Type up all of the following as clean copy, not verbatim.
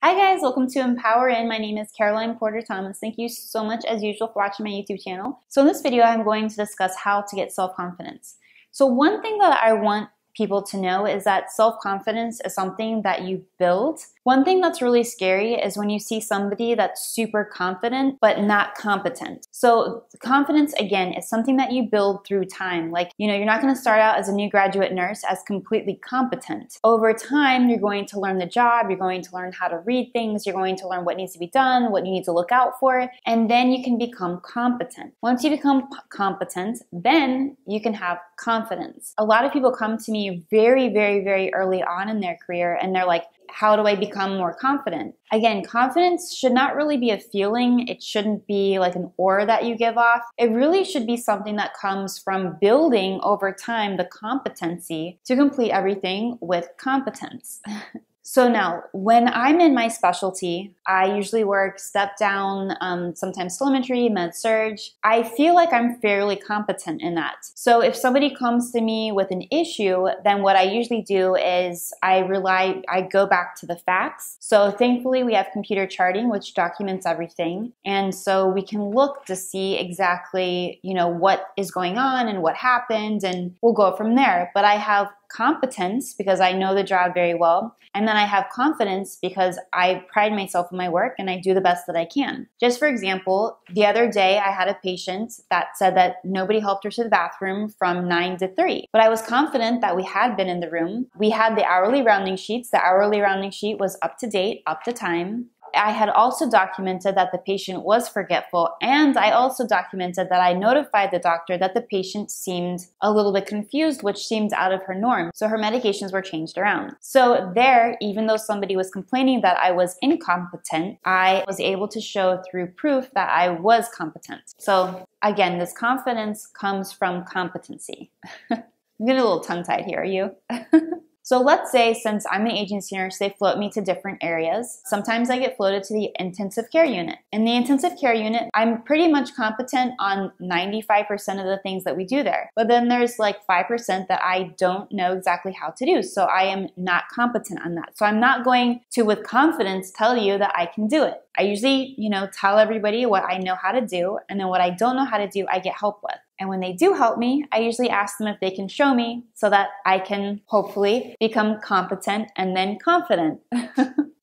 Hi guys, welcome to Empower In. My name is Caroline Porter Thomas. Thank you so much as usual for watching my YouTube channel. So in this video, I'm going to discuss how to get self-confidence. So one thing that I want people to know is that self-confidence is something that you build. One thing that's really scary is when you see somebody that's super confident but not competent. So confidence, again, is something that you build through time. Like, you're not going to start out as a new graduate nurse as completely competent. Over time, you're going to learn the job, you're going to learn how to read things, you're going to learn what needs to be done, what you need to look out for, and then you can become competent. Once you become competent, then you can have confidence. A lot of people come to me very, very, very early on in their career and they're like, how do I become more confident? Again, confidence should not really be a feeling. It shouldn't be like an aura that you give off. It really should be something that comes from building over time the competency to complete everything with competence. So now, when I'm in my specialty, I usually work step down, sometimes telemetry, med surg. I feel like I'm fairly competent in that. So if somebody comes to me with an issue, then what I usually do is I go back to the facts. So thankfully we have computer charting, which documents everything. And so we can look to see exactly, what is going on and what happened, and we'll go from there. But I have competence because I know the job very well. And then I have confidence because I pride myself in my work and I do the best that I can. Just for example, the other day I had a patient that said that nobody helped her to the bathroom from 9 to 3. But I was confident that we had been in the room. We had the hourly rounding sheets. The hourly rounding sheet was up to date, up to time. I had also documented that the patient was forgetful, and I also documented that I notified the doctor that the patient seemed a little bit confused, which seemed out of her norm. So her medications were changed around. So there, even though somebody was complaining that I was incompetent, I was able to show through proof that I was competent. So again, this confidence comes from competency. I'm getting a little tongue-tied here, are you? So let's say, since I'm an agency nurse, they float me to different areas. Sometimes I get floated to the intensive care unit. In the intensive care unit, I'm pretty much competent on 95% of the things that we do there. But then there's like 5% that I don't know exactly how to do. So I am not competent on that. So I'm not going to, with confidence, tell you that I can do it. I usually, tell everybody what I know how to do, and then what I don't know how to do, I get help with. And when they do help me, I usually ask them if they can show me so that I can hopefully become competent and then confident.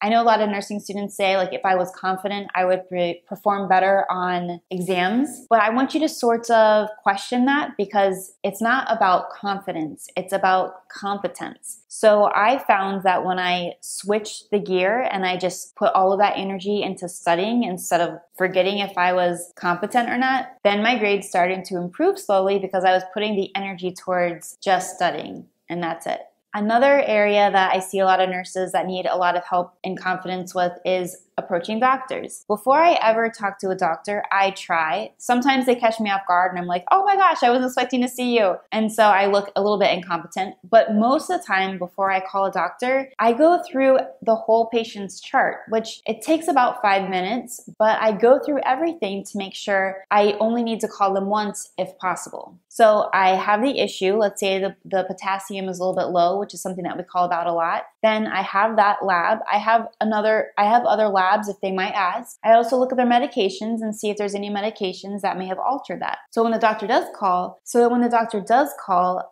I know a lot of nursing students say, like, if I was confident, I would perform better on exams. But I want you to sort of question that, because it's not about confidence, it's about competence. So I found that when I switched the gear and I just put all of that energy into studying instead of forgetting if I was competent or not, then my grades started to improve slowly because I was putting the energy towards just studying, and that's it. Another area that I see a lot of nurses that need a lot of help and confidence with is approaching doctors. Before I ever talk to a doctor, I try. Sometimes they catch me off guard and I'm like, oh my gosh, I wasn't expecting to see you. And so I look a little bit incompetent. But most of the time before I call a doctor, I go through the whole patient's chart, which it takes about 5 minutes, but I go through everything to make sure I only need to call them once if possible. So I have the issue, let's say the potassium is a little bit low, which is something that we call about a lot. Then I have that lab. I have other labs if they might ask. I also look at their medications and see if there's any medications that may have altered that. So when the doctor does call,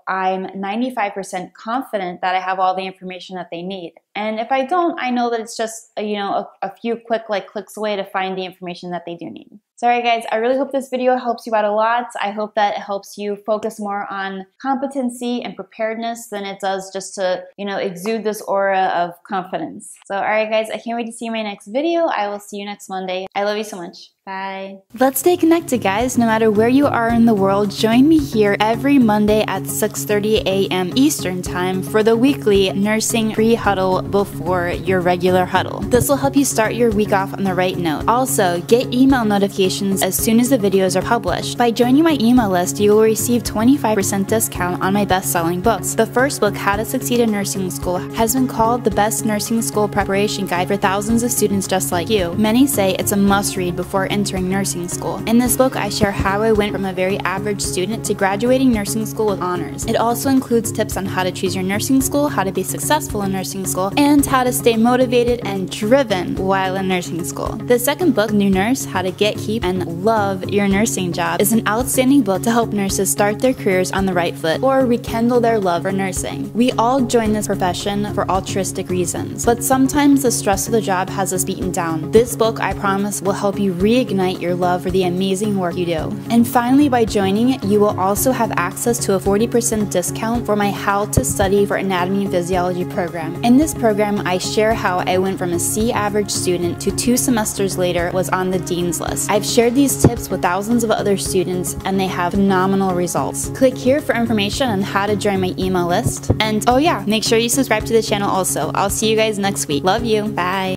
I'm 95% confident that I have all the information that they need. And if I don't, I know that it's just a few quick clicks away to find the information that they do need. So alright guys, I really hope this video helps you out a lot. I hope that it helps you focus more on competency and preparedness than it does just to, exude this aura of confidence. So alright guys, I can't wait to see you in my next video. I will see you next Monday. I love you so much. Bye. Let's stay connected, guys. No matter where you are in the world, join me here every Monday at 6:30 a.m. Eastern Time for the weekly nursing pre-huddle before your regular huddle. This will help you start your week off on the right note. Also, get email notifications as soon as the videos are published. By joining my email list, you will receive 25% discount on my best-selling books. The first book, How to Succeed in Nursing School, has been called the best nursing school preparation guide for thousands of students just like you. Many say it's a must-read before entering nursing school. In this book, I share how I went from a very average student to graduating nursing school with honors. It also includes tips on how to choose your nursing school, how to be successful in nursing school, and how to stay motivated and driven while in nursing school. The second book, New Nurse: How to Get, Keep, and Love Your Nursing Job, is an outstanding book to help nurses start their careers on the right foot or rekindle their love for nursing. We all join this profession for altruistic reasons, but sometimes the stress of the job has us beaten down. This book, I promise, will help you reignite your love for the amazing work you do. And finally, by joining, you will also have access to a 40% discount for my How to Study for Anatomy and Physiology program. In this program, I share how I went from a C average student to 2 semesters later was on the Dean's List. I've shared these tips with thousands of other students and they have phenomenal results. Click here for information on how to join my email list. And oh yeah, make sure you subscribe to the channel also. I'll see you guys next week. Love you. Bye.